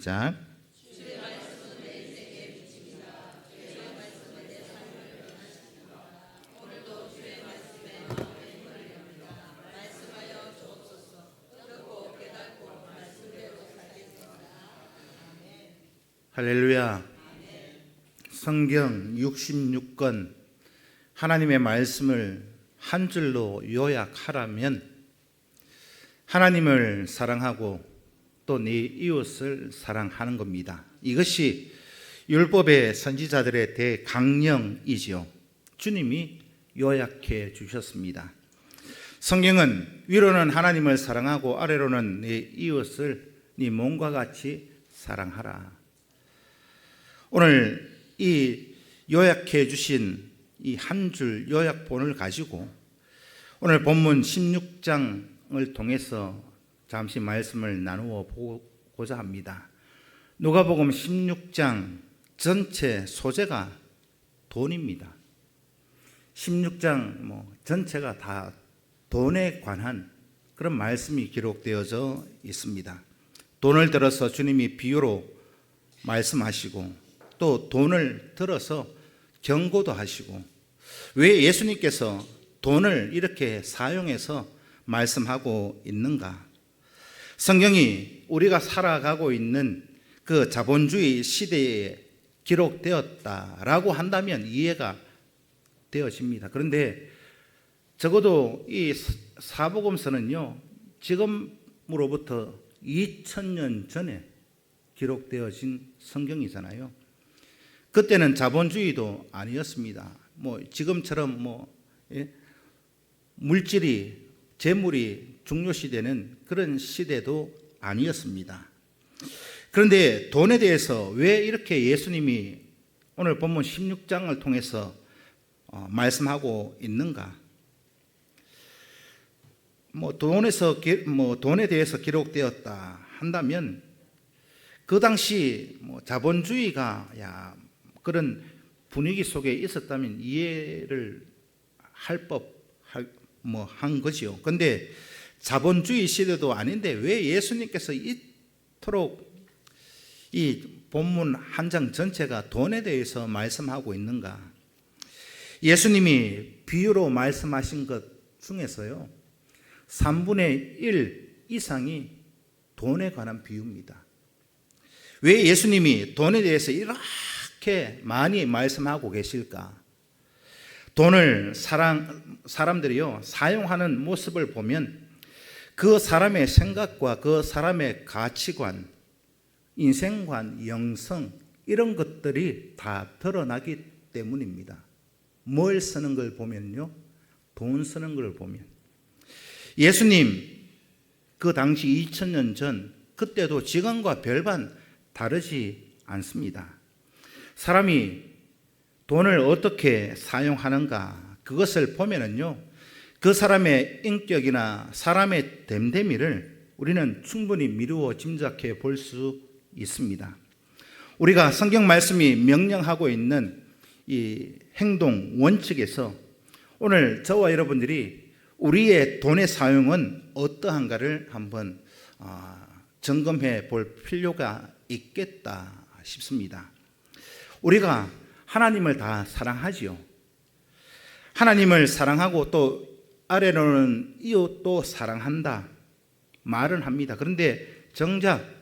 자, 할렐루야. 성경 66권 하나님의 말씀을 한 줄로 요약하라면 하나님을 사랑하고 또 네 이웃을 사랑하는 겁니다. 이것이 율법의 선지자들의 대강령이지요. 주님이 요약해 주셨습니다. 성경은 위로는 하나님을 사랑하고 아래로는 네 이웃을 네 몸과 같이 사랑하라. 오늘 이 요약해 주신 이 한 줄 요약본을 가지고 오늘 본문 16장을 통해서 잠시 말씀을 나누어 보고자 합니다. 누가복음 16장 전체 소재가 돈입니다. 16장 전체가 다 돈에 관한 그런 말씀이 기록되어져 있습니다. 돈을 들어서 주님이 비유로 말씀하시고 또 돈을 들어서 경고도 하시고, 왜 예수님께서 돈을 이렇게 사용해서 말씀하고 있는가? 성경이 우리가 살아가고 있는 그 자본주의 시대에 기록되었다라고 한다면 이해가 되어집니다. 그런데 적어도 이 사복음서는요, 지금으로부터 2000년 전에 기록되어진 성경이잖아요. 그때는 자본주의도 아니었습니다. 지금처럼 물질이, 재물이 중요시되는 그런 시대도 아니었습니다. 그런데 돈에 대해서 왜 이렇게 예수님이 오늘 본문 16장을 통해서 말씀하고 있는가? 돈에 대해서 기록되었다 한다면 그 당시 자본주의가 그런 분위기 속에 있었다면 이해를 한 거지요. 근데 자본주의 시대도 아닌데 왜 예수님께서 이토록 이 본문 한 장 전체가 돈에 대해서 말씀하고 있는가? 예수님이 비유로 말씀하신 것 중에서요, 3분의 1 이상이 돈에 관한 비유입니다. 왜 예수님이 돈에 대해서 이렇게 많이 말씀하고 계실까? 돈을 사람들이요, 사용하는 모습을 보면 그 사람의 생각과 그 사람의 가치관, 인생관, 영성, 이런 것들이 다 드러나기 때문입니다. 뭘 쓰는 걸 보면요, 돈 쓰는 걸 보면. 예수님 그 당시 2000년 전, 그때도 지금과 별반 다르지 않습니다. 사람이 돈을 어떻게 사용하는가, 그것을 보면은요, 그 사람의 인격이나 사람의 됨됨이를 우리는 충분히 미루어 짐작해 볼 수 있습니다. 우리가 성경 말씀이 명령하고 있는 이 행동 원칙에서 오늘 저와 여러분들이 우리의 돈의 사용은 어떠한가를 한번 점검해 볼 필요가 있겠다 싶습니다. 우리가 하나님을 다 사랑하지요. 하나님을 사랑하고 또 아래로는 이웃도 사랑한다 말은 합니다. 그런데 정작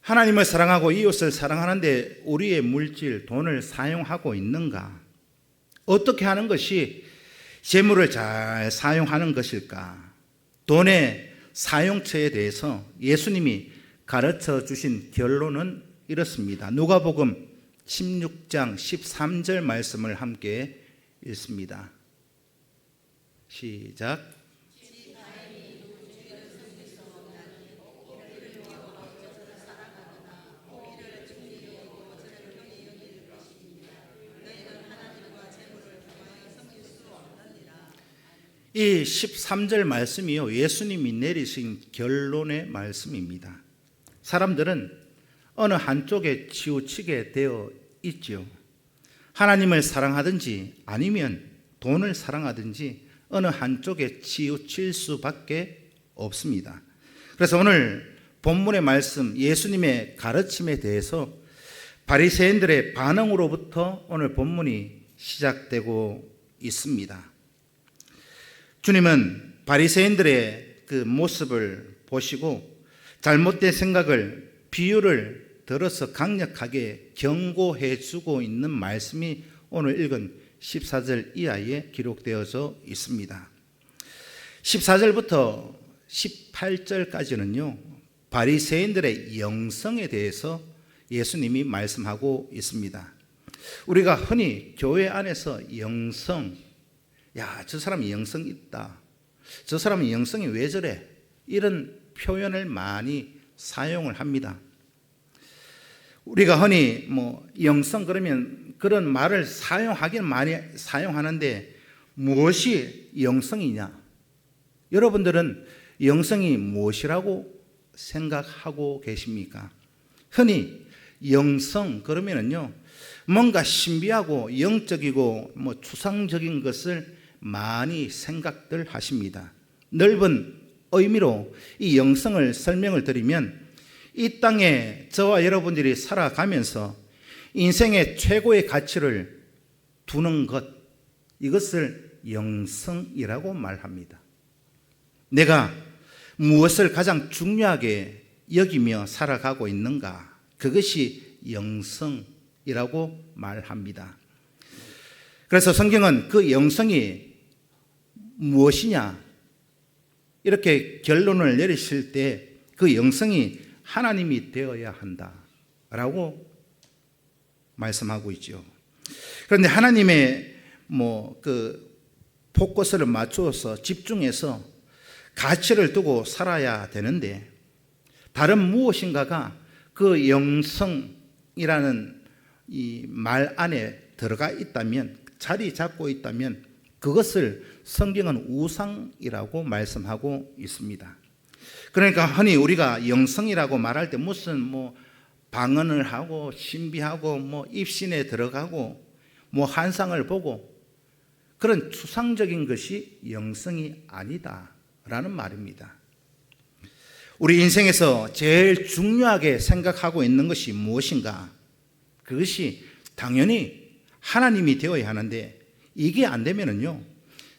하나님을 사랑하고 이웃을 사랑하는데 우리의 물질, 돈을 사용하고 있는가? 어떻게 하는 것이 재물을 잘 사용하는 것일까? 돈의 사용처에 대해서 예수님이 가르쳐 주신 결론은 이렇습니다. 누가복음 16장 13절 말씀을 함께 읽습니다. 시작. 이 13절 말씀이요, 예수님이 내리신 결론의 말씀입니다. 사람들은 어느 한쪽에 치우치게 되어 있지요. 하나님을 사랑하든지 아니면 돈을 사랑하든지 어느 한쪽에 치우칠 수밖에 없습니다. 그래서 오늘 본문의 말씀, 예수님의 가르침에 대해서 바리새인들의 반응으로부터 오늘 본문이 시작되고 있습니다. 주님은 바리새인들의 그 모습을 보시고 잘못된 생각을, 비유를 들어서 강력하게 경고해 주고 있는 말씀이 오늘 읽은 14절 이하에 기록되어져 있습니다. 14절부터 18절까지는요, 바리새인들의 영성에 대해서 예수님이 말씀하고 있습니다. 우리가 흔히 교회 안에서 영성, 야, 저 사람이 영성 있다, 저 사람이 영성이 왜 저래, 이런 표현을 많이 사용을 합니다. 우리가 흔히 영성 그러면 그런 말을 사용하긴 많이 사용하는데 무엇이 영성이냐? 여러분들은 영성이 무엇이라고 생각하고 계십니까? 흔히 영성 그러면은요, 뭔가 신비하고 영적이고 추상적인 것을 많이 생각들 하십니다. 넓은 의미로 이 영성을 설명을 드리면, 이 땅에 저와 여러분들이 살아가면서 인생의 최고의 가치를 두는 것, 이것을 영성이라고 말합니다. 내가 무엇을 가장 중요하게 여기며 살아가고 있는가, 그것이 영성이라고 말합니다. 그래서 성경은 그 영성이 무엇이냐, 이렇게 결론을 내리실 때 그 영성이 하나님이 되어야 한다라고 말씀하고 있죠. 그런데 하나님의 그 포커스를 맞추어서 집중해서 가치를 두고 살아야 되는데, 다른 무엇인가가 그 영성이라는 이 말 안에 들어가 있다면, 자리 잡고 있다면, 그것을 성경은 우상이라고 말씀하고 있습니다. 그러니까 흔히 우리가 영성이라고 말할 때 무슨 방언을 하고 신비하고 입신에 들어가고 환상을 보고 그런 추상적인 것이 영성이 아니다라는 말입니다. 우리 인생에서 제일 중요하게 생각하고 있는 것이 무엇인가? 그것이 당연히 하나님이 되어야 하는데, 이게 안 되면은요,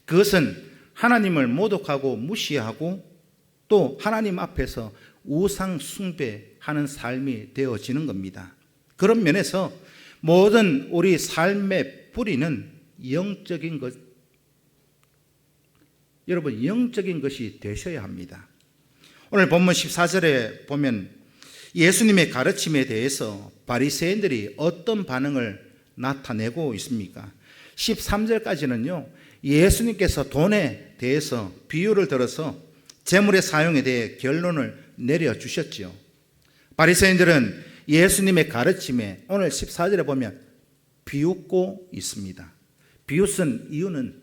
그것은 하나님을 모독하고 무시하고 또 하나님 앞에서 우상 숭배하는 삶이 되어지는 겁니다. 그런 면에서 모든 우리 삶의 뿌리는 영적인 것, 여러분, 영적인 것이 되셔야 합니다. 오늘 본문 14절에 보면 예수님의 가르침에 대해서 바리새인들이 어떤 반응을 나타내고 있습니까? 13절까지는요, 예수님께서 돈에 대해서 비유를 들어서 재물의 사용에 대해 결론을 내려주셨지요. 바리새인들은 예수님의 가르침에 오늘 14절에 보면 비웃고 있습니다. 비웃은 이유는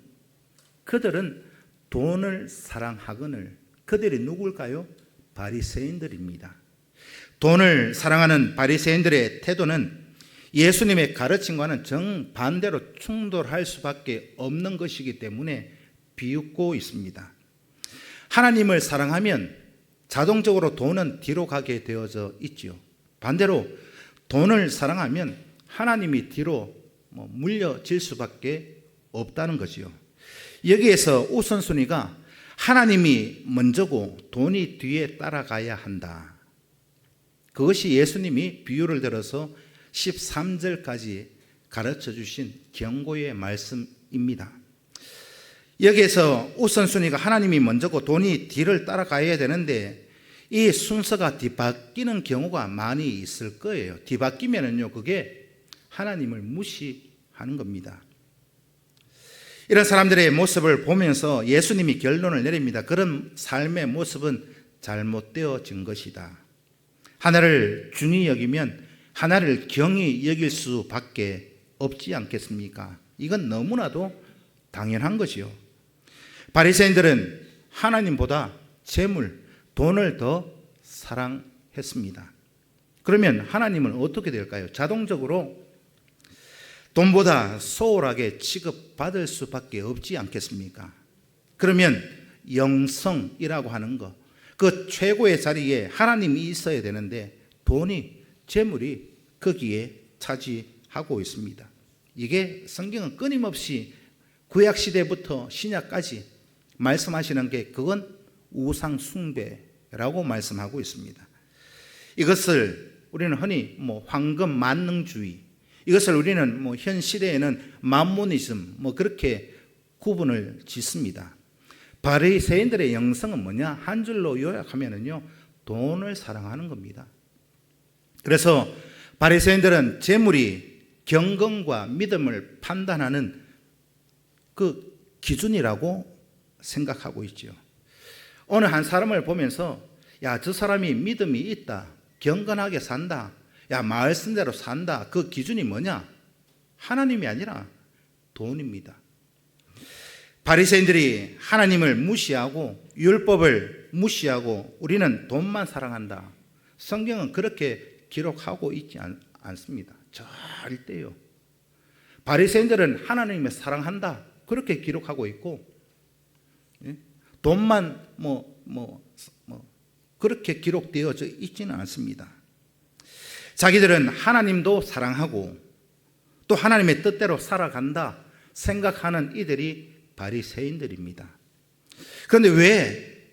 그들은 돈을 사랑하거늘, 그들이 누굴까요? 바리새인들입니다. 돈을 사랑하는 바리새인들의 태도는 예수님의 가르침과는 정반대로 충돌할 수밖에 없는 것이기 때문에 비웃고 있습니다. 하나님을 사랑하면 자동적으로 돈은 뒤로 가게 되어져 있지요. 반대로 돈을 사랑하면 하나님이 뒤로 물려질 수밖에 없다는 거지요. 여기에서 우선순위가 하나님이 먼저고 돈이 뒤에 따라가야 한다. 그것이 예수님이 비유를 들어서 13절까지 가르쳐 주신 경고의 말씀입니다. 여기에서 우선순위가 하나님이 먼저고 돈이 뒤를 따라가야 되는데, 이 순서가 뒤바뀌는 경우가 많이 있을 거예요. 뒤바뀌면은요, 그게 하나님을 무시하는 겁니다. 이런 사람들의 모습을 보면서 예수님이 결론을 내립니다. 그런 삶의 모습은 잘못되어진 것이다. 하나를 중히 여기면 하나를 경히 여길 수밖에 없지 않겠습니까? 이건 너무나도 당연한 것이요. 바리새인들은 하나님보다 재물, 돈을 더 사랑했습니다. 그러면 하나님은 어떻게 될까요? 자동적으로 돈보다 소홀하게 취급받을 수밖에 없지 않겠습니까? 그러면 영성이라고 하는 것, 그 최고의 자리에 하나님이 있어야 되는데 돈이, 재물이 거기에 차지하고 있습니다. 이게 성경은 끊임없이 구약시대부터 신약까지 말씀하시는 게 그건 우상 숭배라고 말씀하고 있습니다. 이것을 우리는 흔히 황금 만능주의, 이것을 우리는 현 시대에는 만모니즘 그렇게 구분을 짓습니다. 바리새인들의 영성은 뭐냐? 한 줄로 요약하면은요, 돈을 사랑하는 겁니다. 그래서 바리새인들은 재물이 경건과 믿음을 판단하는 그 기준이라고 생각하고 있죠. 어느 한 사람을 보면서 야, 저 사람이 믿음이 있다, 경건하게 산다, 야, 말씀대로 산다, 그 기준이 뭐냐? 하나님이 아니라 돈입니다. 바리새인들이 하나님을 무시하고 율법을 무시하고 우리는 돈만 사랑한다, 성경은 그렇게 기록하고 있지 않습니다. 절대요. 바리새인들은 하나님을 사랑한다, 그렇게 기록하고 있고, 돈만 그렇게 기록되어져 있지는 않습니다. 자기들은 하나님도 사랑하고 또 하나님의 뜻대로 살아간다 생각하는 이들이 바리새인들입니다. 그런데 왜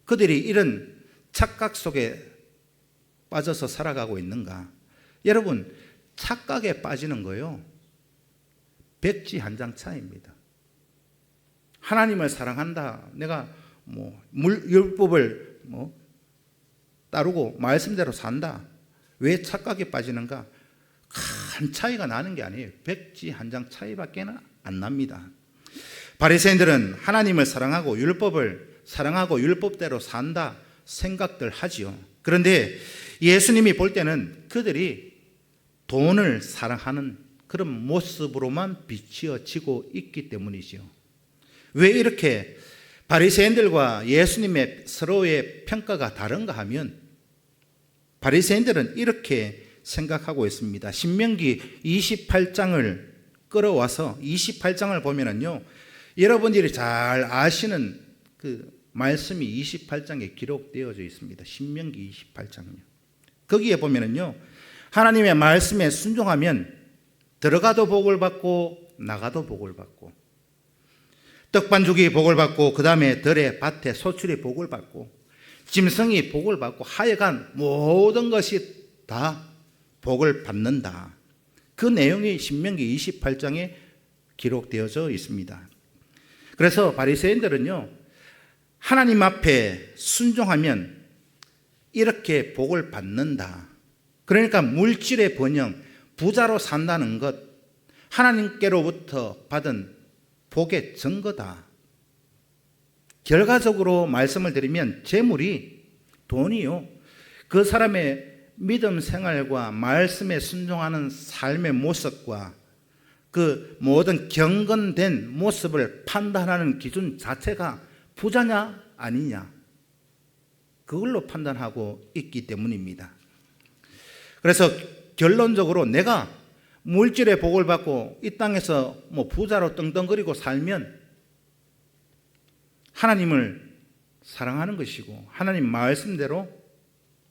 그들이 이런 착각 속에 빠져서 살아가고 있는가? 여러분, 착각에 빠지는 거요, 백지 한 장 차이입니다. 하나님을 사랑한다, 내가 율법을 따르고 말씀대로 산다, 왜 착각에 빠지는가? 큰 차이가 나는 게 아니에요. 백지 한 장 차이밖에 안 납니다. 바리새인들은 하나님을 사랑하고 율법을 사랑하고 율법대로 산다 생각들 하지요. 그런데 예수님이 볼 때는 그들이 돈을 사랑하는 그런 모습으로만 비추어지고 있기 때문이죠. 왜 이렇게 바리새인들과 예수님의 서로의 평가가 다른가 하면, 바리새인들은 이렇게 생각하고 있습니다. 신명기 28장을 끌어와서 28장을 보면은요, 여러분들이 잘 아시는 그 말씀이 28장에 기록되어져 있습니다. 신명기 28장요. 거기에 보면은요, 하나님의 말씀에 순종하면 들어가도 복을 받고 나가도 복을 받고, 떡반죽이 복을 받고, 그 다음에 들에 밭에 소출이 복을 받고, 짐승이 복을 받고, 하여간 모든 것이 다 복을 받는다. 그 내용이 신명기 28장에 기록되어져 있습니다. 그래서 바리새인들은요, 하나님 앞에 순종하면 이렇게 복을 받는다. 그러니까 물질의 번영, 부자로 산다는 것, 하나님께로부터 받은 복의 증거다. 결과적으로 말씀을 드리면 재물이, 돈이요, 그 사람의 믿음 생활과 말씀에 순종하는 삶의 모습과 그 모든 경건된 모습을 판단하는 기준 자체가 부자냐 아니냐, 그걸로 판단하고 있기 때문입니다. 그래서 결론적으로 내가 물질의 복을 받고 이 땅에서 부자로 떵떵거리고 살면 하나님을 사랑하는 것이고 하나님 말씀대로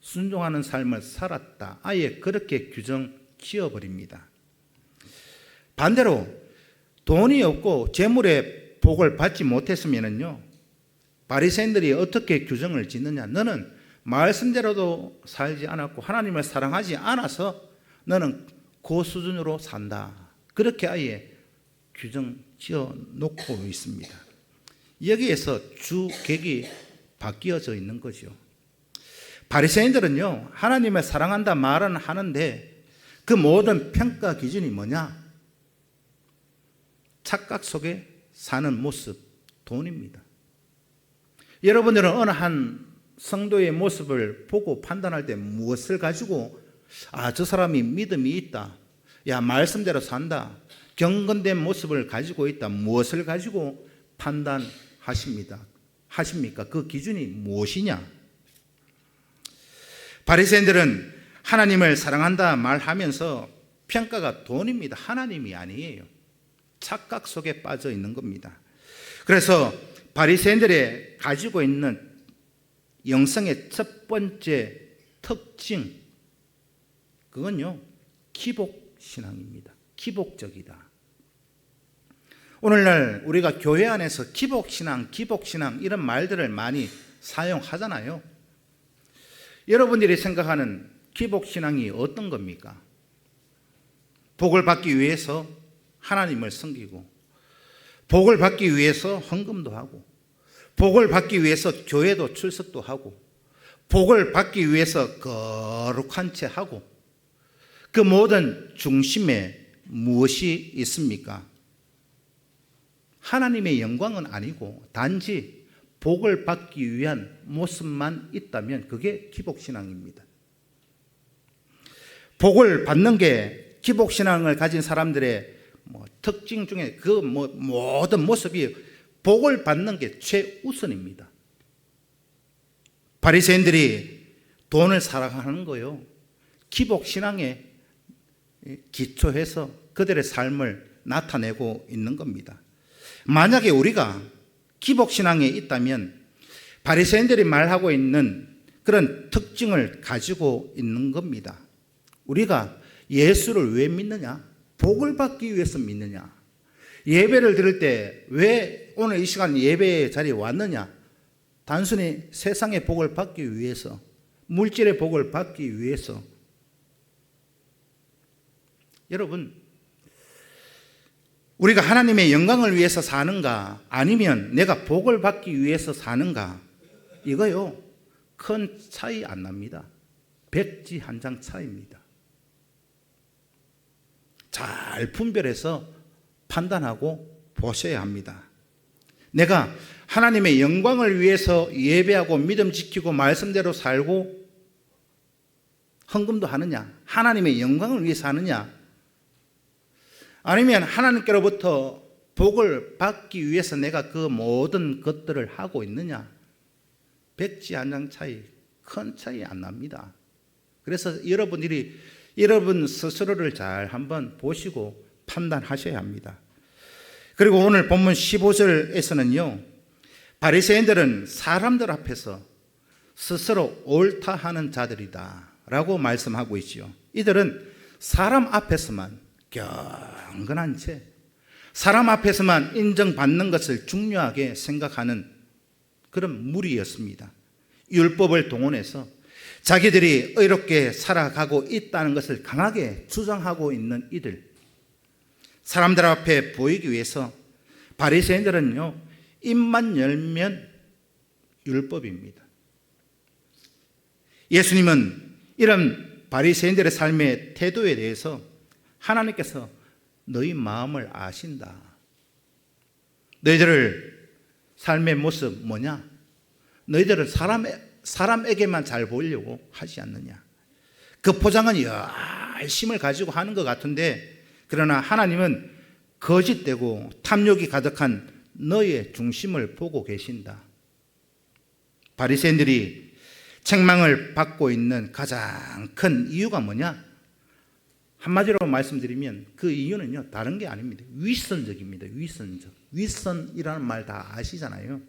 순종하는 삶을 살았다, 아예 그렇게 규정 지어버립니다. 반대로 돈이 없고 재물의 복을 받지 못했으면요, 바리새인들이 어떻게 규정을 짓느냐? 너는 말씀대로도 살지 않았고 하나님을 사랑하지 않아서 너는 그 수준으로 산다, 그렇게 아예 규정 지어 놓고 있습니다. 여기에서 주객이 바뀌어져 있는 거죠. 바리새인들은요, 하나님을 사랑한다 말은 하는데 그 모든 평가 기준이 뭐냐? 착각 속에 사는 모습, 돈입니다. 여러분들은 어느 한 성도의 모습을 보고 판단할 때 무엇을 가지고 저 사람이 믿음이 있다, 야, 말씀대로 산다, 경건된 모습을 가지고 있다, 무엇을 가지고 판단하십니까? 그 기준이 무엇이냐? 바리새인들은 하나님을 사랑한다 말하면서 평가가 돈입니다. 하나님이 아니에요. 착각 속에 빠져 있는 겁니다. 그래서 바리새인들의 가지고 있는 영성의 첫 번째 특징, 그건요, 기복신앙입니다. 기복적이다. 오늘날 우리가 교회 안에서 기복신앙 이런 말들을 많이 사용하잖아요. 여러분들이 생각하는 기복신앙이 어떤 겁니까? 복을 받기 위해서 하나님을 섬기고, 복을 받기 위해서 헌금도 하고, 복을 받기 위해서 교회도 출석도 하고, 복을 받기 위해서 거룩한 채 하고, 그 모든 중심에 무엇이 있습니까? 하나님의 영광은 아니고 단지 복을 받기 위한 모습만 있다면 그게 기복신앙입니다. 복을 받는 게 기복신앙을 가진 사람들의 특징 중에 그 모든 모습이 복을 받는 게 최우선입니다. 바리새인들이 돈을 사랑하는 거요, 기복신앙에 기초해서 그들의 삶을 나타내고 있는 겁니다. 만약에 우리가 기복신앙에 있다면 바리새인들이 말하고 있는 그런 특징을 가지고 있는 겁니다. 우리가 예수를 왜 믿느냐? 복을 받기 위해서 믿느냐? 예배를 드릴 때 왜 오늘 이 시간 예배 자리에 왔느냐? 단순히 세상의 복을 받기 위해서, 물질의 복을 받기 위해서. 여러분, 우리가 하나님의 영광을 위해서 사는가, 아니면 내가 복을 받기 위해서 사는가, 이거요, 큰 차이 안 납니다. 백지 한 장 차이입니다. 잘 분별해서 판단하고 보셔야 합니다. 내가 하나님의 영광을 위해서 예배하고 믿음 지키고 말씀대로 살고 헌금도 하느냐? 하나님의 영광을 위해서 하느냐? 아니면 하나님께로부터 복을 받기 위해서 내가 그 모든 것들을 하고 있느냐? 백지 한 장 차이, 큰 차이 안 납니다. 그래서 여러분들이 여러분 스스로를 잘 한번 보시고 판단하셔야 합니다. 그리고 오늘 본문 15절에서는요, 바리새인들은 사람들 앞에서 스스로 옳다 하는 자들이다 라고 말씀하고 있지요. 이들은 사람 앞에서만 경건한 채, 사람 앞에서만 인정받는 것을 중요하게 생각하는 그런 무리였습니다. 율법을 동원해서 자기들이 의롭게 살아가고 있다는 것을 강하게 주장하고 있는 이들, 사람들 앞에 보이기 위해서 바리새인들은요, 입만 열면 율법입니다. 예수님은 이런 바리새인들의 삶의 태도에 대해서 하나님께서 너희 마음을 아신다. 너희들을 삶의 모습 뭐냐? 너희들은 사람에게만 잘 보이려고 하지 않느냐? 그 포장은 열심을 가지고 하는 것 같은데, 그러나 하나님은 거짓되고 탐욕이 가득한 너의 중심을 보고 계신다. 바리새인들이 책망을 받고 있는 가장 큰 이유가 뭐냐? 한마디로 말씀드리면 그 이유는요, 다른 게 아닙니다. 위선적입니다. 위선이라는 말 다 아시잖아요.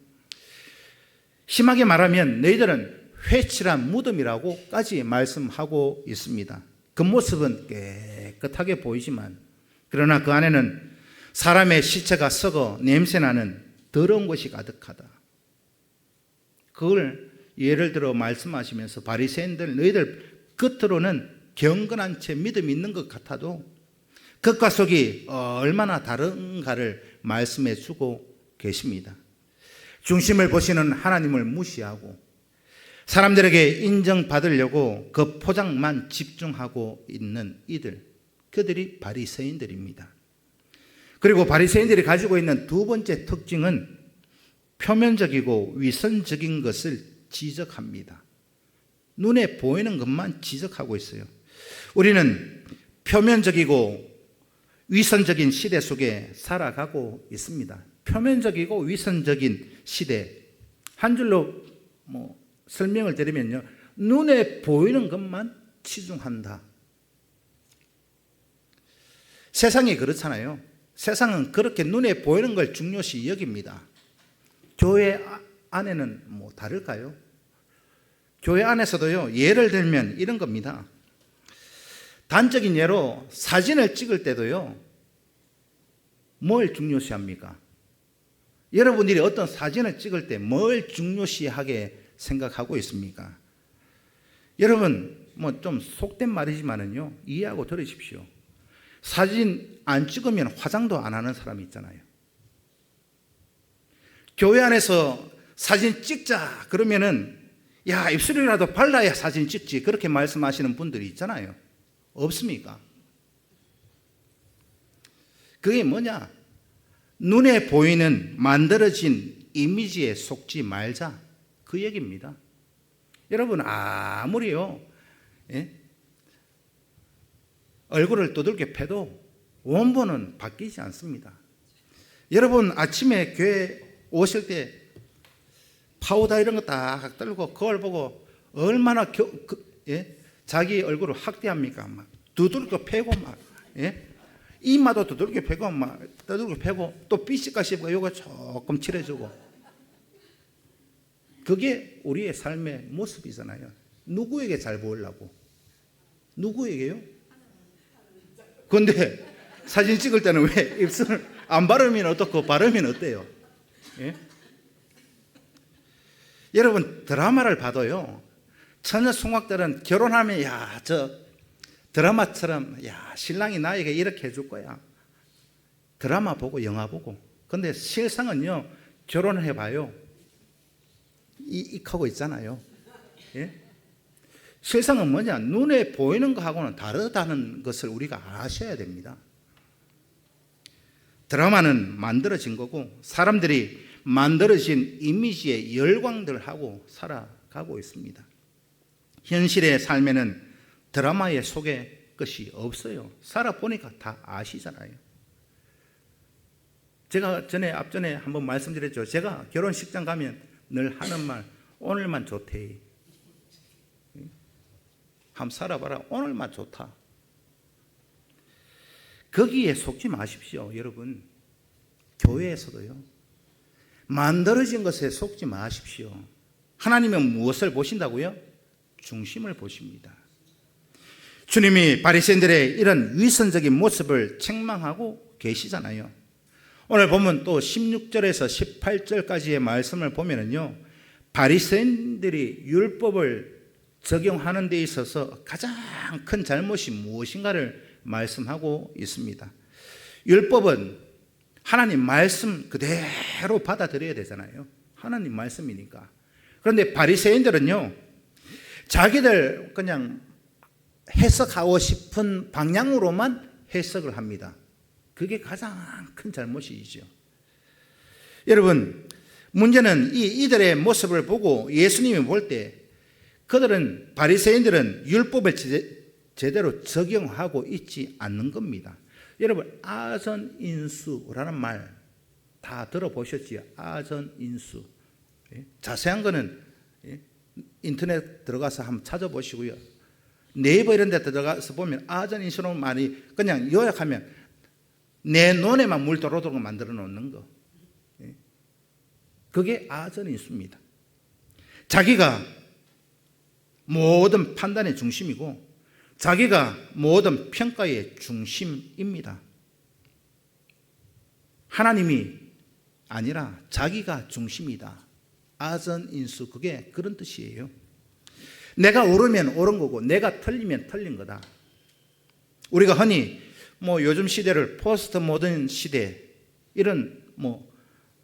심하게 말하면 너희들은 회칠한 무덤이라고까지 말씀하고 있습니다. 겉모습은 깨끗하게 보이지만, 그러나 그 안에는 사람의 시체가 썩어 냄새나는 더러운 것이 가득하다. 그걸 예를 들어 말씀하시면서 바리새인들, 너희들 겉으로는 경건한 채 믿음이 있는 것 같아도 겉과 속이 얼마나 다른가를 말씀해 주고 계십니다. 중심을 보시는 하나님을 무시하고 사람들에게 인정받으려고 그 포장만 집중하고 있는 이들, 그들이 바리새인들입니다. 그리고 바리새인들이 가지고 있는 두 번째 특징은 표면적이고 위선적인 것을 지적합니다. 눈에 보이는 것만 지적하고 있어요. 우리는 표면적이고 위선적인 시대 속에 살아가고 있습니다. 표면적이고 위선적인 시대, 한 줄로 설명을 드리면요, 눈에 보이는 것만 치중한다. 세상이 그렇잖아요. 세상은 그렇게 눈에 보이는 걸 중요시 여깁니다. 교회 안에는 다를까요? 교회 안에서도요, 예를 들면 이런 겁니다. 단적인 예로 사진을 찍을 때도요, 뭘 중요시합니까? 여러분들이 어떤 사진을 찍을 때 뭘 중요시하게 생각하고 있습니까? 여러분, 뭐 좀 속된 말이지만은요, 이해하고 들으십시오. 사진 안 찍으면 화장도 안 하는 사람이 있잖아요. 교회 안에서 사진 찍자 그러면은 야, 입술이라도 발라야 사진 찍지, 그렇게 말씀하시는 분들이 있잖아요. 없습니까? 그게 뭐냐? 눈에 보이는 만들어진 이미지에 속지 말자, 그 얘기입니다. 여러분, 아무리요, 예? 얼굴을 두들겨 패도 원본은 바뀌지 않습니다. 여러분, 아침에 교회 오실 때 파우더 이런 거 딱 떨고 거울 보고 얼마나 자기 얼굴을 학대합니까? 막 두들겨 패고 막, 예? 이마도 두들겨 패고 막 두들겨 패고 또 삐식가 씹고 요거 조금 칠해주고, 그게 우리의 삶의 모습이잖아요. 누구에게 잘 보이려고? 누구에게요? 그런데 사진 찍을 때는 왜 입술을 안 바르면 어떻고 바르면 어때요? 예? 여러분, 드라마를 봐도요, 처녀 송악들은 결혼하면 야, 저 드라마처럼 야, 신랑이 나에게 이렇게 해줄 거야. 드라마 보고 영화 보고. 근데 실상은요, 결혼을 해봐요, 하고 있잖아요. 예? 실상은 뭐냐? 눈에 보이는 거하고는 다르다는 것을 우리가 아셔야 됩니다. 드라마는 만들어진 거고 사람들이 만들어진 이미지에 열광들 하고 살아가고 있습니다. 현실의 삶에는 드라마의 속에 것이 없어요. 살아보니까 다 아시잖아요. 제가 앞전에 한번 말씀드렸죠. 제가 결혼식장 가면 늘 하는 말, 오늘만 좋대. 한번 살아봐라. 오늘만 좋다. 거기에 속지 마십시오, 여러분. 교회에서도요, 만들어진 것에 속지 마십시오. 하나님은 무엇을 보신다고요? 중심을 보십니다. 주님이 바리새인들의 이런 위선적인 모습을 책망하고 계시잖아요. 오늘 보면 또 16절에서 18절까지의 말씀을 보면은요, 바리새인들이 율법을 적용하는 데 있어서 가장 큰 잘못이 무엇인가를 말씀하고 있습니다. 율법은 하나님 말씀 그대로 받아들여야 되잖아요. 하나님 말씀이니까. 그런데 바리새인들은요, 자기들 그냥 해석하고 싶은 방향으로만 해석을 합니다. 그게 가장 큰 잘못이죠. 여러분, 문제는 이들의 모습을 보고 예수님이 볼 때 그들은, 바리새인들은 율법을 제대로 적용하고 있지 않는 겁니다. 여러분, 아전인수라는 말 다 들어보셨지요? 아전인수. 자세한 거는 인터넷 들어가서 한번 찾아보시고요. 네이버 이런 데 들어가서 보면 아전인수라는 말이 그냥 요약하면 내 눈에만 물 들어오도록 만들어 놓는 거. 그게 아전인수입니다. 자기가 모든 판단의 중심이고 자기가 모든 평가의 중심입니다. 하나님이 아니라 자기가 중심이다. 아전인수, 그게 그런 뜻이에요. 내가 옳으면 옳은 거고 내가 틀리면 틀린 거다. 우리가 흔히 요즘 시대를 포스트 모던 시대 이런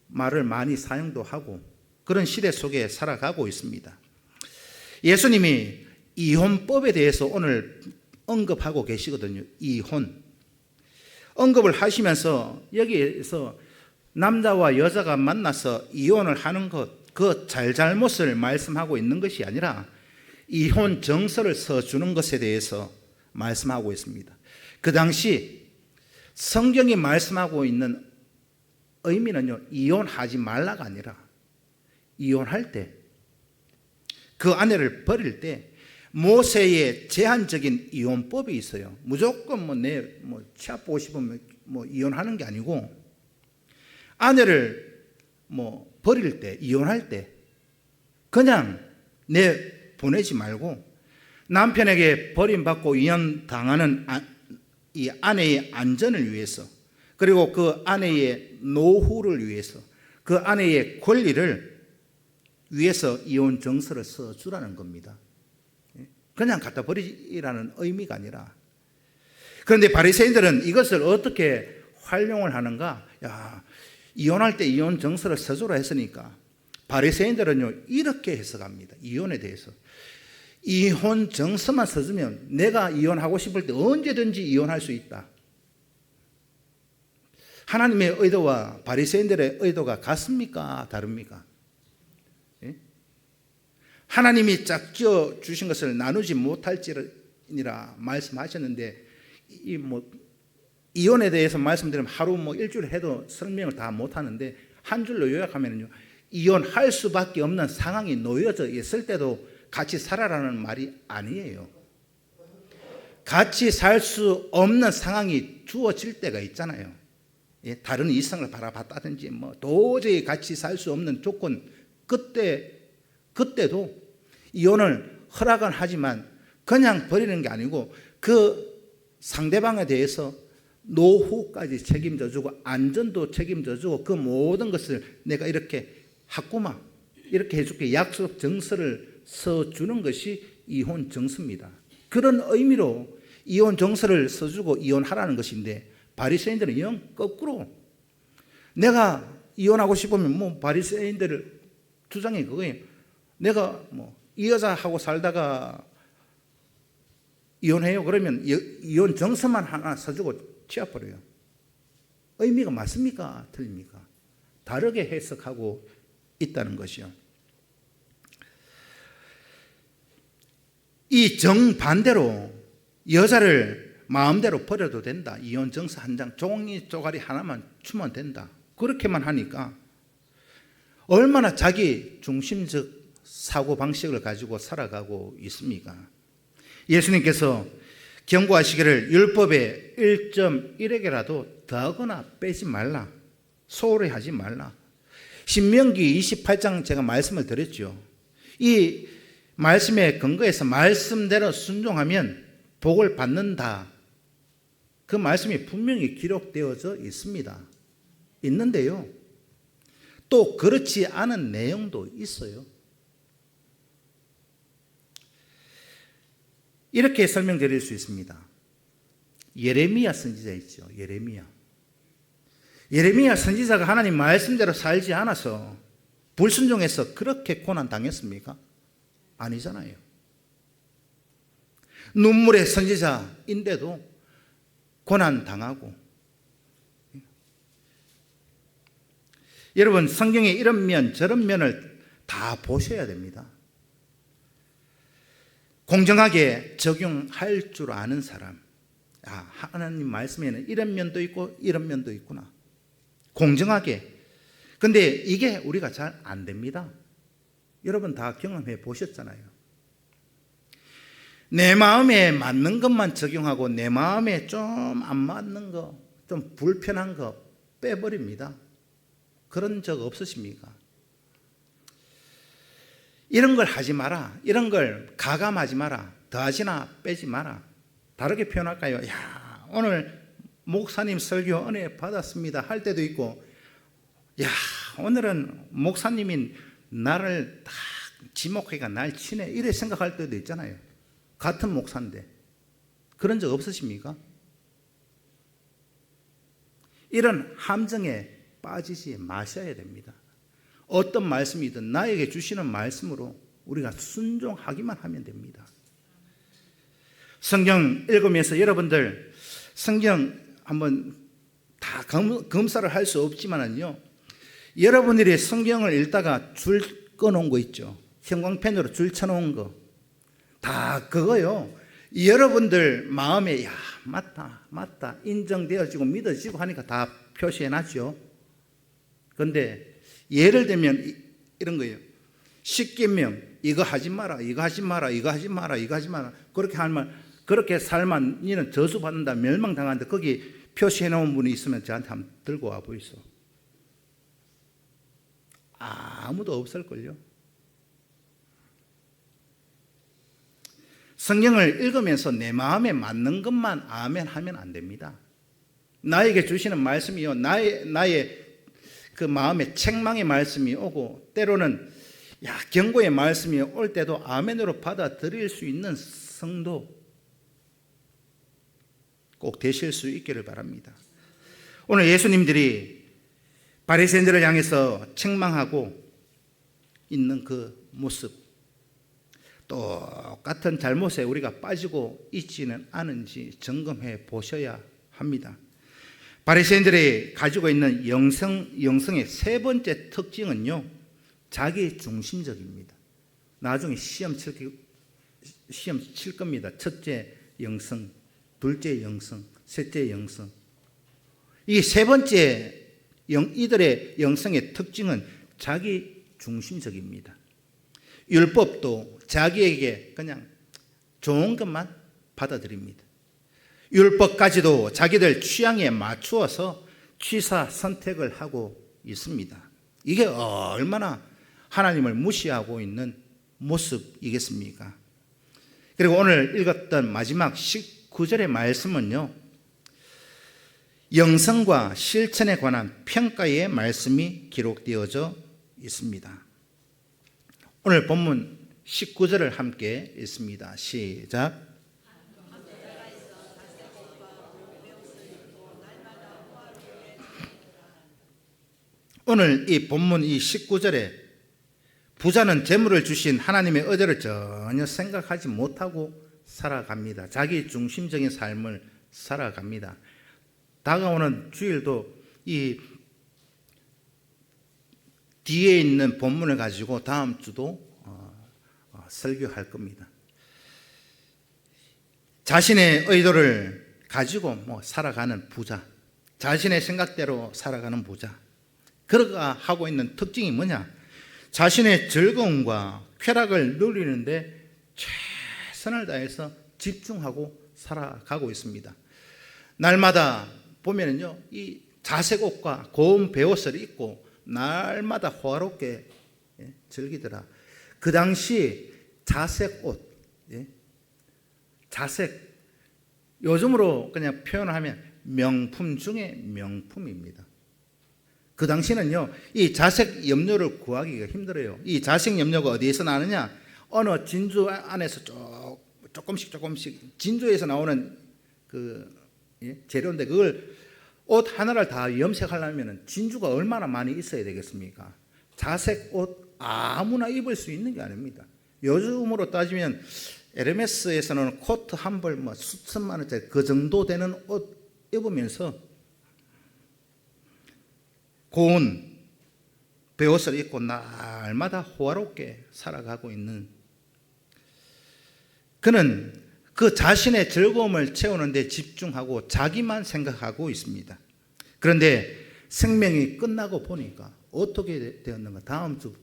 말을 많이 사용도 하고 그런 시대 속에 살아가고 있습니다. 예수님이 이혼법에 대해서 오늘 언급하고 계시거든요. 이혼. 언급을 하시면서 여기에서 남자와 여자가 만나서 이혼을 하는 것, 그 잘잘못을 말씀하고 있는 것이 아니라 이혼 정서를 써주는 것에 대해서 말씀하고 있습니다. 그 당시 성경이 말씀하고 있는 의미는요, 이혼하지 말라가 아니라 이혼할 때, 그 아내를 버릴 때 모세의 제한적인 이혼법이 있어요. 무조건 내 치아 보고 싶으면 이혼하는 게 아니고, 아내를 버릴 때, 이혼할 때 그냥 내 보내지 말고 남편에게 버림받고 이혼당하는 이 아내의 안전을 위해서, 그리고 그 아내의 노후를 위해서, 그 아내의 권리를 위해서 이혼 정서를 써주라는 겁니다. 그냥 갖다 버리라는 의미가 아니라. 그런데 바리새인들은 이것을 어떻게 활용을 하는가? 야, 이혼할 때 이혼 정서를 써주라 했으니까 바리새인들은요 이렇게 해석합니다. 이혼에 대해서 이혼 정서만 써주면 내가 이혼하고 싶을 때 언제든지 이혼할 수 있다. 하나님의 의도와 바리새인들의 의도가 같습니까? 다릅니까? 예? 하나님이 짝지어 주신 것을 나누지 못할지니라 말씀하셨는데, 이혼에 대해서 말씀드리면 하루 일주일 해도 설명을 다 못하는데, 한 줄로 요약하면요, 이혼할 수밖에 없는 상황이 놓여져 있을 때도 같이 살아라는 말이 아니에요. 같이 살 수 없는 상황이 주어질 때가 있잖아요. 다른 이성을 바라봤다든지 도저히 같이 살 수 없는 조건, 그때도 이혼을 허락은 하지만 그냥 버리는 게 아니고 그 상대방에 대해서 노후까지 책임져 주고 안전도 책임져 주고 그 모든 것을 내가 이렇게 하구마 이렇게 해줄게 약속 정서를 써주는 것이 이혼 정서입니다. 그런 의미로 이혼 정서를 써주고 이혼하라는 것인데, 바리새인들은 영 거꾸로, 내가 이혼하고 싶으면 바리새인들 주장이 그거예요. 내가 이 여자하고 살다가 이혼해요. 그러면 이혼 정서만 하나 써주고 치워버려요. 의미가 맞습니까? 틀립니까? 다르게 해석하고 있다는 것이요. 이 정반대로 여자를 마음대로 버려도 된다. 이혼 정서 한 장, 종이 쪼가리 하나만 주면 된다. 그렇게만 하니까 얼마나 자기 중심적 사고방식을 가지고 살아가고 있습니까? 예수님께서 경고하시기를 율법의 1.1에게라도 더하거나 빼지 말라, 소홀히 하지 말라. 신명기 28장 제가 말씀을 드렸죠. 이 말씀에 근거해서 말씀대로 순종하면 복을 받는다. 그 말씀이 분명히 기록되어져 있습니다. 있는데요, 또 그렇지 않은 내용도 있어요. 이렇게 설명드릴 수 있습니다. 예레미야 선지자 있죠. 예레미야 선지자가 하나님 말씀대로 살지 않아서 불순종해서 그렇게 고난 당했습니까? 아니잖아요. 눈물의 선지자인데도 고난 당하고. 여러분, 성경에 이런 면 저런 면을 다 보셔야 됩니다. 공정하게 적용할 줄 아는 사람, 하나님 말씀에는 이런 면도 있고 이런 면도 있구나. 공정하게. 근데 이게 우리가 잘 안 됩니다. 여러분 다 경험해 보셨잖아요. 내 마음에 맞는 것만 적용하고 내 마음에 좀 안 맞는 거, 좀 불편한 거 빼버립니다. 그런 적 없으십니까? 이런 걸 하지 마라, 이런 걸 가감하지 마라, 더하지나 빼지 마라. 다르게 표현할까요? 야, 오늘 목사님 설교 은혜 받았습니다 할 때도 있고, 야, 오늘은 목사님이 나를 딱 지목해가 날 치네, 이래 생각할 때도 있잖아요. 같은 목사인데. 그런 적 없으십니까? 이런 함정에 빠지지 마셔야 됩니다. 어떤 말씀이든 나에게 주시는 말씀으로 우리가 순종하기만 하면 됩니다. 성경 읽으면서 여러분들 성경 한번 다 검사를 할 수 없지만은요, 여러분들이 성경을 읽다가 줄 꺼놓은 거 있죠. 형광펜으로 줄 쳐놓은 거. 다 그거요. 여러분들 마음에 맞다 인정되어지고 믿어지고 하니까 다 표시해놨죠. 그런데 예를 들면 이런 거예요. 십계명, 이거 하지 마라, 이거 하지 마라, 이거 하지 마라, 이거 하지 마라. 그렇게 하면, 그렇게 살면 니는 저주받는다, 멸망당한다. 거기 표시해놓은 분이 있으면 저한테 한번 들고 와 보이소. 아무도 없을걸요. 성경을 읽으면서 내 마음에 맞는 것만 아멘 하면 안 됩니다. 나에게 주시는 말씀이요, 나의 그 마음에 책망의 말씀이 오고 때로는 경고의 말씀이 올 때도 아멘으로 받아들일 수 있는 성도 꼭 되실 수 있기를 바랍니다. 오늘 예수님들이 바리새인들을 향해서 책망하고 있는 그 모습, 똑같은 잘못에 우리가 빠지고 있지는 않은지 점검해 보셔야 합니다. 바리새인들이 가지고 있는 영성의 세 번째 특징은요, 자기 중심적입니다. 나중에 시험 칠 겁니다. 첫째 영성, 둘째 영성, 셋째 영성. 이 세 번째 이들의 영성의 특징은 자기 중심적입니다. 율법도 자기에게 그냥 좋은 것만 받아들입니다. 율법까지도 자기들 취향에 맞추어서 취사 선택을 하고 있습니다. 이게 얼마나 하나님을 무시하고 있는 모습이겠습니까? 그리고 오늘 읽었던 마지막 19절의 말씀은요, 영성과 실천에 관한 평가의 말씀이 기록되어져 있습니다. 오늘 본문 19절을 함께 읽습니다. 시작. 오늘 이 본문 이 19절에 부자는 재물을 주신 하나님의 의도를 전혀 생각하지 못하고 살아갑니다. 자기 중심적인 삶을 살아갑니다. 다가오는 주일도 이 뒤에 있는 본문을 가지고 다음 주도 설교할 겁니다. 자신의 의도를 가지고 살아가는 부자, 자신의 생각대로 살아가는 부자, 그가 하고 있는 특징이 뭐냐? 자신의 즐거움과 쾌락을 누리는데 최선을 다해서 집중하고 살아가고 있습니다. 날마다 보면은요, 이 자색 옷과 고운 베옷을 입고 날마다 호화롭게 즐기더라. 그 당시 자색 옷, 자색, 요즘으로 그냥 표현을 하면 명품 중에 명품입니다. 그 당시는요, 이 자색 염료를 구하기가 힘들어요. 이 자색 염료가 어디에서 나느냐? 어느 진주 안에서 조금씩 진주에서 나오는 그 재료인데, 그걸 옷 하나를 다 염색하려면 진주가 얼마나 많이 있어야 되겠습니까? 자색 옷 아무나 입을 수 있는 게 아닙니다. 요즘으로 따지면 에르메스에서는 코트 한 벌 수천만 원짜리 그 정도 되는 옷 입으면서 고운 베옷을 입고 날마다 호화롭게 살아가고 있는, 그는 그 자신의 즐거움을 채우는 데 집중하고 자기만 생각하고 있습니다. 그런데 생명이 끝나고 보니까 어떻게 되었는가 다음 주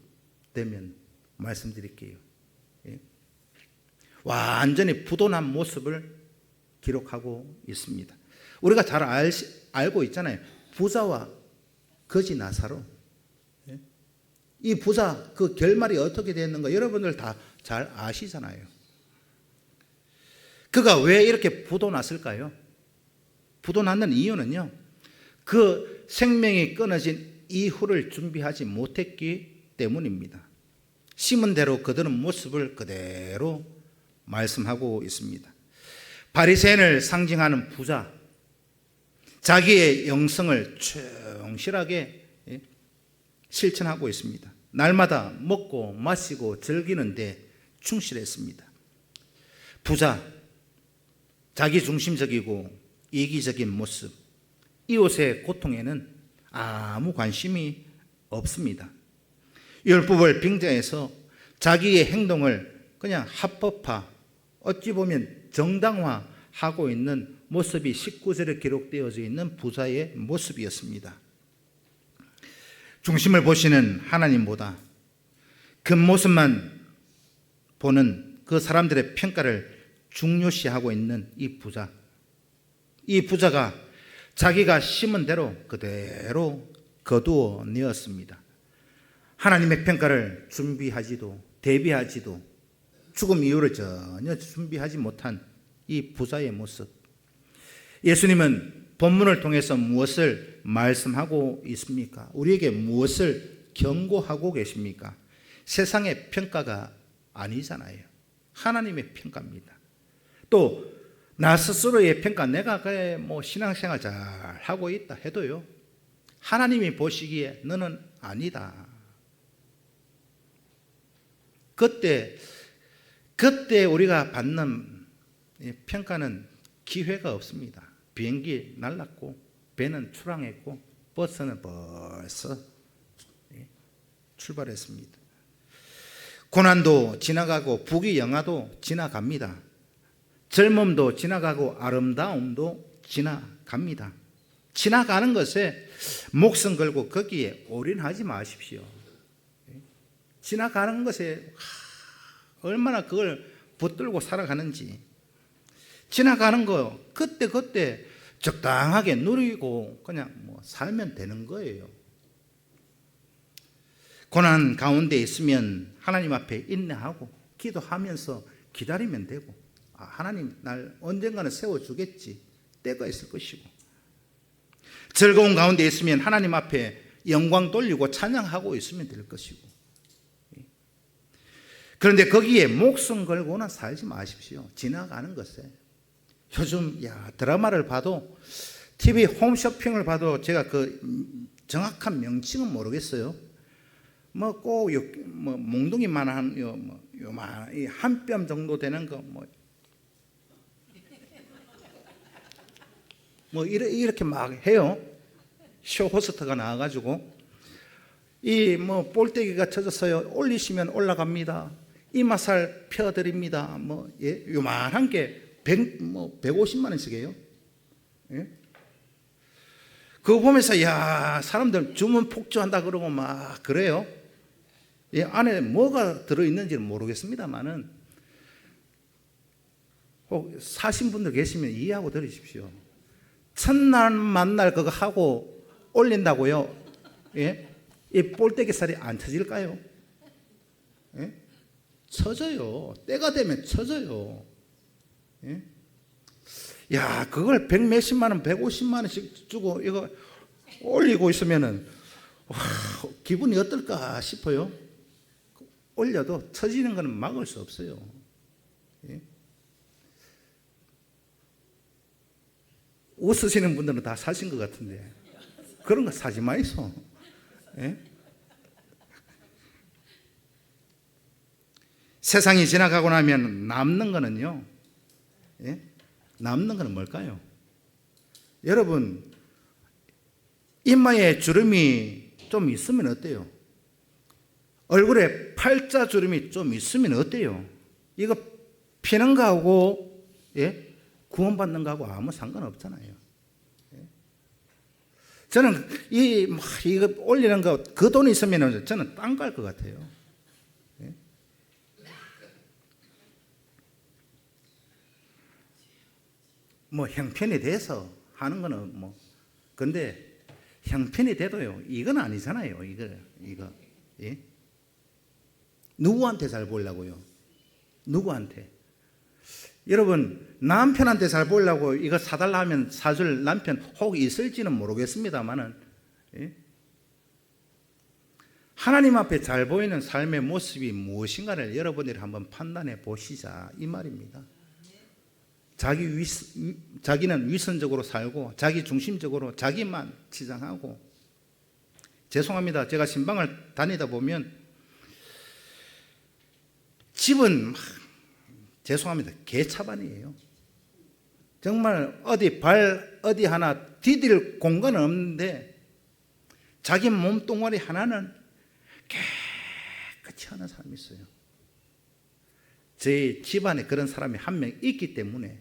되면 말씀드릴게요. 완전히 부도난 모습을 기록하고 있습니다. 우리가 잘 알고 있잖아요. 부자와 거지 나사로. 이 부자 그 결말이 어떻게 되었는가 여러분들 다 잘 아시잖아요. 그가 왜 이렇게 부도났을까요? 부도났는 이유는요, 그 생명이 끊어진 이후를 준비하지 못했기 때문입니다. 심은 대로 거두는 모습을 그대로 말씀하고 있습니다. 바리새인을 상징하는 부자, 자기의 영성을 충실하게 실천하고 있습니다. 날마다 먹고 마시고 즐기는데 충실했습니다. 부자, 자기 중심적이고 이기적인 모습, 이웃의 고통에는 아무 관심이 없습니다. 율법을 빙자해서 자기의 행동을 그냥 합법화, 어찌 보면 정당화하고 있는 모습이 19절에 기록되어져 있는 부자의 모습이었습니다. 중심을 보시는 하나님보다 겉모습만 보는 그 사람들의 평가를 중요시하고 있는 이 부자, 이 부자가 자기가 심은 대로 그대로 거두어 내었습니다. 하나님의 평가를 준비하지도 대비하지도 죽음 이후를 전혀 준비하지 못한 이 부자의 모습. 예수님은 본문을 통해서 무엇을 말씀하고 있습니까? 우리에게 무엇을 경고하고 계십니까? 세상의 평가가 아니잖아요. 하나님의 평가입니다. 또 나 스스로의 평가, 내가 뭐 신앙생활 잘 하고 있다 해도요, 하나님이 보시기에 너는 아니다. 그때 우리가 받는 평가는 기회가 없습니다. 비행기 날랐고 배는 출항했고 버스는 벌써 출발했습니다. 고난도 지나가고 부귀영화도 지나갑니다. 젊음도 지나가고 아름다움도 지나갑니다. 지나가는 것에 목숨 걸고 거기에 올인하지 마십시오. 지나가는 것에 얼마나 그걸 붙들고 살아가는지, 지나가는 거 그때 적당하게 누리고 그냥 뭐 살면 되는 거예요. 고난 가운데 있으면 하나님 앞에 인내하고 기도하면서 기다리면 되고, 하나님 날 언젠가는 세워주겠지, 때가 있을 것이고, 즐거운 가운데 있으면 하나님 앞에 영광 돌리고 찬양하고 있으면 될 것이고, 그런데 거기에 목숨 걸고는 살지 마십시오. 지나가는 것에. 요즘 드라마를 봐도, TV 홈쇼핑을 봐도, 제가 그 정확한 명칭은 모르겠어요. 뭐 꼭 몽둥이만한 요만 한 뼘 정도 되는 거 뭐 이렇게 막 해요. 쇼호스트가 나와가지고 이 뭐 볼때기가 쳐졌어요. 올리시면 올라갑니다. 이마살 펴드립니다. 요만한 게 150만 원씩이에요. 예? 그거 보면서 사람들 주문 폭주한다 그러고 막 그래요. 안에 뭐가 들어있는지는 모르겠습니다만은 혹 사신 분들 계시면 이해하고 들으십시오. 첫날 만날 그거 하고 올린다고요. 예? 이 볼때기살이 안 쳐질까요? 예? 쳐져요. 때가 되면 쳐져요. 예? 그걸 100몇십만 원, 150만 원씩 주고 이거 올리고 있으면은 기분이 어떨까 싶어요. 올려도 쳐지는 거는 막을 수 없어요. 예? 웃으시는 분들은 다 사신 것 같은데 그런 거 사지 마이소. 예? 세상이 지나가고 나면 남는 거는요, 예? 남는 거는 뭘까요? 여러분, 이마에 주름이 좀 있으면 어때요? 얼굴에 팔자 주름이 좀 있으면 어때요? 이거 피는 거하고, 예? 구원받는 거하고 아무 상관없잖아요. 예? 저는 이거 올리는 거, 그 돈이 있으면 저는 땅 갈 것 같아요. 예? 형편이 돼서 하는 거는 근데 형편이 돼도요, 이건 아니잖아요. 이거. 예? 누구한테 잘 보이려고요? 누구한테? 여러분, 남편한테 잘 보이려고 이거 사달라 하면 사줄 남편 혹 있을지는 모르겠습니다만은, 예? 하나님 앞에 잘 보이는 삶의 모습이 무엇인가를 여러분들이 한번 판단해 보시자, 이 말입니다. 자기는 위선적으로 살고 자기 중심적으로 자기만 치장하고, 죄송합니다. 제가 신방을 다니다 보면 집은 죄송합니다. 개차반이에요. 정말 어디 하나 디딜 공간은 없는데 자기 몸뚱아리 하나는 깨끗이 하는 사람이 있어요. 제 집안에 그런 사람이 한 명 있기 때문에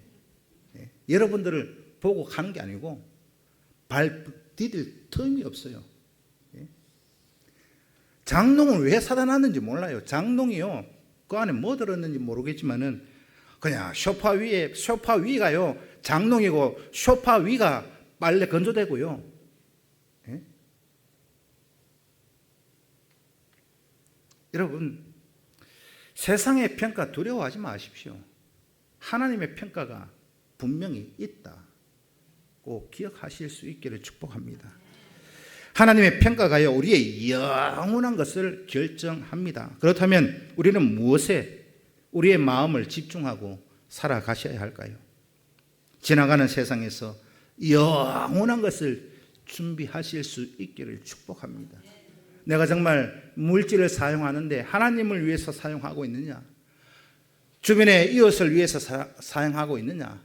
여러분들을 보고 가는 게 아니고 발 디딜 틈이 없어요. 장롱을 왜 사다 놨는지 몰라요. 장롱이요, 그 안에 뭐 들었는지 모르겠지만은 그냥 소파 위가요 장롱이고, 소파 위가 빨래 건조되고요. 예? 여러분, 세상의 평가 두려워하지 마십시오. 하나님의 평가가 분명히 있다. 꼭 기억하실 수 있기를 축복합니다. 하나님의 평가가요, 우리의 영원한 것을 결정합니다. 그렇다면 우리는 무엇에 우리의 마음을 집중하고 살아가셔야 할까요? 지나가는 세상에서 영원한 것을 준비하실 수 있기를 축복합니다. 내가 정말 물질을 사용하는데 하나님을 위해서 사용하고 있느냐? 주변의 이웃을 위해서 사용하고 있느냐?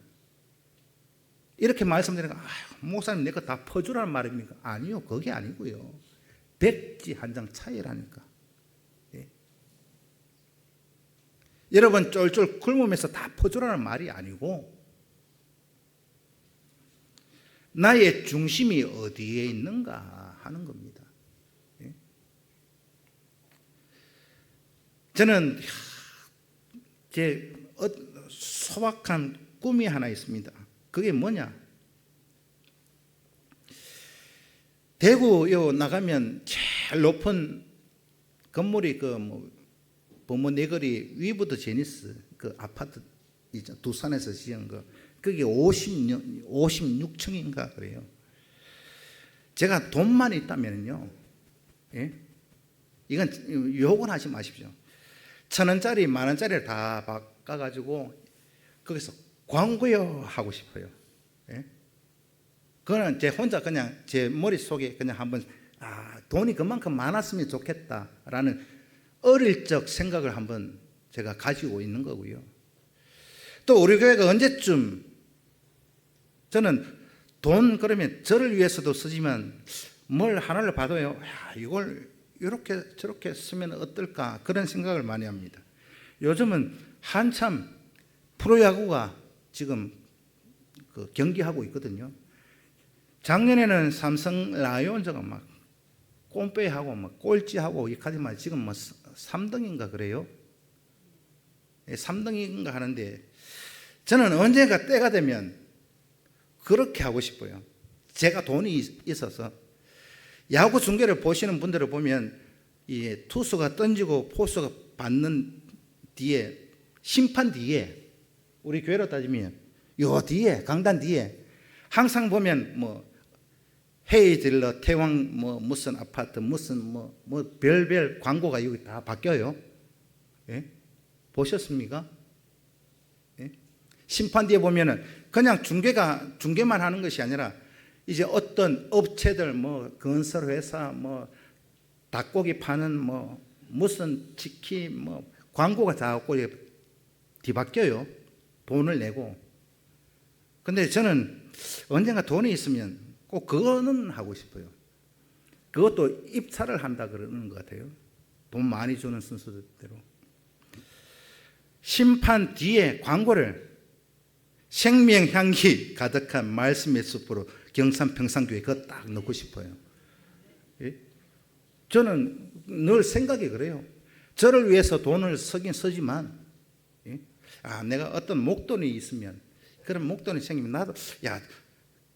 이렇게 말씀드리니까 목사님 내 거 다 퍼주라는 말입니까? 아니요, 그게 아니고요. 백지 한 장 차이라니까. 예. 여러분 쫄쫄 굶으면서 다 퍼주라는 말이 아니고 나의 중심이 어디에 있는가 하는 겁니다. 예. 저는 제 소박한 꿈이 하나 있습니다. 그게 뭐냐? 대구 나가면 제일 높은 건물이 범어 네거리 위브드 제니스 그 아파트 있죠. 두산에서 지은 거. 그게 56층인가 그래요. 제가 돈만 있다면요. 예? 이건 욕은 하지 마십시오. 1,000원짜리, 10,000원짜리를 다 바꿔가지고 거기서 광고요 하고 싶어요. 예? 그거는 제 혼자 그냥 제 머릿속에 그냥 한번 돈이 그만큼 많았으면 좋겠다라는 어릴 적 생각을 한번 제가 가지고 있는 거고요. 또 우리 교회가 언제쯤 저는 돈 그러면 저를 위해서도 쓰지만 뭘 하나를 봐도요. 이걸 이렇게 저렇게 쓰면 어떨까 그런 생각을 많이 합니다. 요즘은 한참 프로야구가 지금 경기하고 있거든요. 작년에는 삼성 라이온즈가 막 꼼빼하고 막 꼴찌하고 이카지만 지금 뭐 3등인가 그래요. 3등인가 하는데 저는 언젠가 때가 되면 그렇게 하고 싶어요. 제가 돈이 있어서 야구 중계를 보시는 분들을 보면 이 투수가 던지고 포수가 받는 뒤에 심판 뒤에 우리 교회로 따지면 요 뒤에 강단 뒤에 항상 보면 뭐 헤이즐러 태왕 뭐 무슨 아파트 무슨 뭐 별별 광고가 여기 다 바뀌어요. 예? 보셨습니까? 예? 심판 뒤에 보면은 그냥 중계만 하는 것이 아니라 이제 어떤 업체들 뭐 건설 회사 뭐 닭고기 파는 뭐 무슨 치킨 뭐 광고가 자꾸 뒤바뀌어요. 돈을 내고. 근데 저는 언젠가 돈이 있으면 꼭 그거는 하고 싶어요. 그것도 입찰을 한다 그러는 것 같아요. 돈 많이 주는 순서대로. 심판 뒤에 광고를 생명향기 가득한 말씀의 숲으로 경산 평상교회 그거 딱 넣고 싶어요. 예? 저는 늘 생각이 그래요. 저를 위해서 돈을 쓰긴 쓰지만 예? 내가 어떤 목돈이 있으면 그런 목돈이 생기면 나도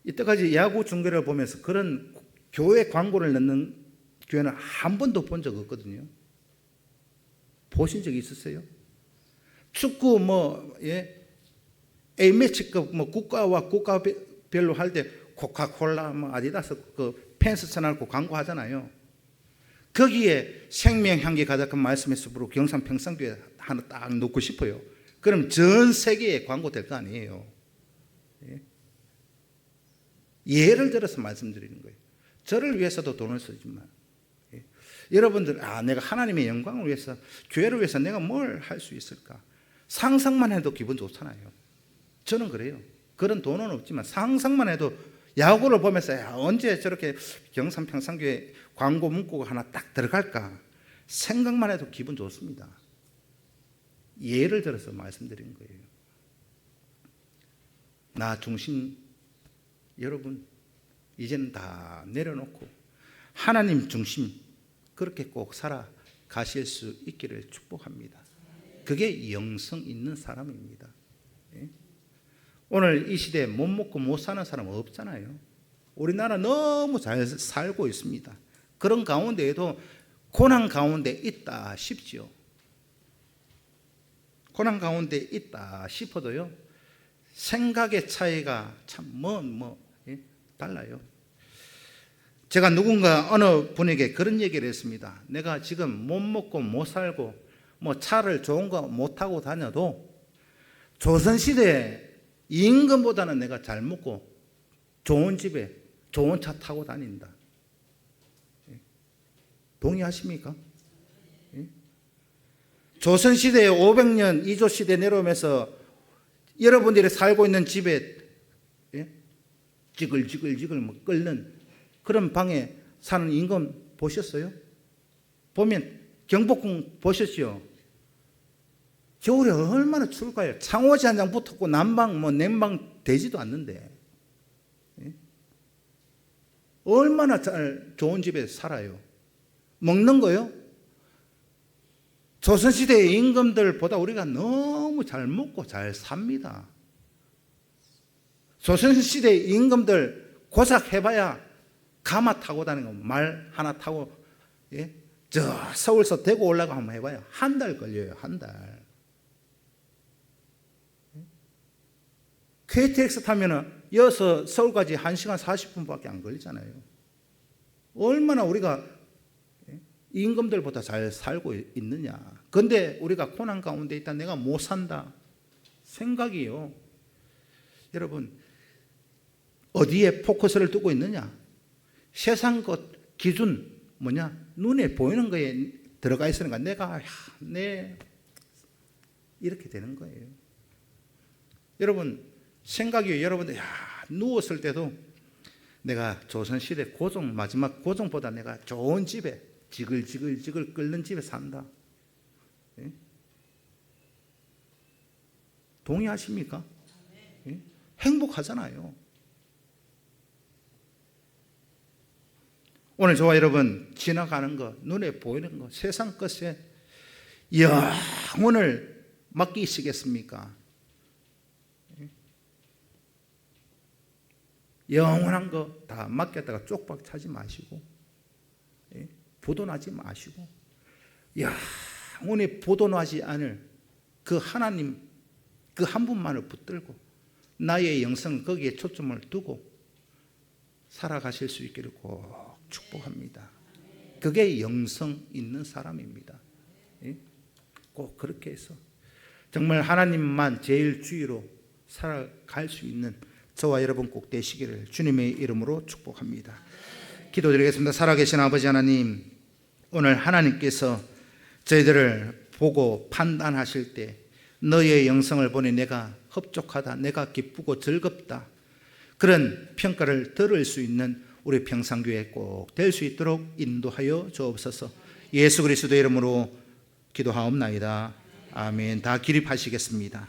이때까지 야구 중계를 보면서 그런 교회 광고를 넣는 교회는 한 번도 본 적 없거든요. 보신 적 있으세요? 축구 A매치급 국가와 국가별로 할 때 코카콜라 아디다스 그 펜스 쳐놓고 광고하잖아요. 거기에 생명향기 가득한 말씀의 숲으로 경산 평상교회 하나 딱 놓고 싶어요. 그럼 전 세계에 광고 될 거 아니에요. 예? 예를 들어서 말씀드리는 거예요. 저를 위해서도 돈을 쓰지만 예? 여러분들 내가 하나님의 영광을 위해서 교회를 위해서 내가 뭘 할 수 있을까 상상만 해도 기분 좋잖아요. 저는 그래요. 그런 돈은 없지만 상상만 해도 야구를 보면서 언제 저렇게 경산 평상교회 광고 문구가 하나 딱 들어갈까 생각만 해도 기분 좋습니다. 예를 들어서 말씀드리는 거예요. 나 중심 여러분 이제는 다 내려놓고 하나님 중심 그렇게 꼭 살아가실 수 있기를 축복합니다. 그게 영성 있는 사람입니다. 예? 오늘 이 시대에 못 먹고 못 사는 사람 없잖아요. 우리나라 너무 잘 살고 있습니다. 그런 가운데에도 고난 가운데 있다 싶지요. 고난 가운데 있다 싶어도요, 생각의 차이가 참 달라요. 제가 누군가 어느 분에게 그런 얘기를 했습니다. 내가 지금 못 먹고 못 살고 차를 좋은 거 못 타고 다녀도 조선시대 임금보다는 내가 잘 먹고 좋은 집에 좋은 차 타고 다닌다. 동의하십니까? 조선시대에 500년 이조시대 내려오면서 여러분들이 살고 있는 집에 지글지글 끓는 그런 방에 사는 임금 보셨어요? 보면 경복궁 보셨죠? 겨울에 얼마나 추울까요? 창호지 한 장 붙었고 난방 냉방 되지도 않는데 얼마나 잘 좋은 집에 살아요. 먹는 거요? 조선시대의 임금들보다 우리가 너무 잘 먹고 잘 삽니다. 조선시대의 임금들 고작 해봐야 가마 타고 다니는 거, 말 하나 타고 저 서울서 대구 올라가 한번 해봐요. 한 달 걸려요. 한 달. KTX 타면은 여기서 서울까지 1시간 40분밖에 안 걸리잖아요. 얼마나 우리가 임금들보다 잘 살고 있느냐. 그런데 우리가 고난 가운데 있다, 내가 못 산다 생각이요. 여러분, 어디에 포커스를 두고 있느냐? 세상 것 기준 눈에 보이는 거에 들어가 있으니까 내가 이렇게 되는 거예요. 여러분, 생각이 여러분들 누웠을 때도 내가 조선시대 고종, 마지막 고종보다 내가 좋은 집에 지글지글 끓는 집에 산다. 동의하십니까? 행복하잖아요. 오늘 저와 여러분, 지나가는 거, 눈에 보이는 거, 세상 것에 영혼을 맡기시겠습니까? 영원한 거 다 맡겼다가 쪽박 차지 마시고, 부도나지 마시고, 영원히 부도나지 않을 그 하나님, 그 한 분만을 붙들고 나의 영성을 거기에 초점을 두고 살아가실 수 있기를 꼭 축복합니다. 그게 영성 있는 사람입니다. 꼭 그렇게 해서 정말 하나님만 제일 주위로 살아갈 수 있는 저와 여러분 꼭 되시기를 주님의 이름으로 축복합니다. 기도드리겠습니다. 살아계신 아버지 하나님, 오늘 하나님께서 저희들을 보고 판단하실 때 너의 영성을 보니 내가 흡족하다, 내가 기쁘고 즐겁다, 그런 평가를 들을 수 있는 우리 평산교회 꼭 될 수 있도록 인도하여 주옵소서. 예수 그리스도의 이름으로 기도하옵나이다. 아멘. 다 기립하시겠습니다.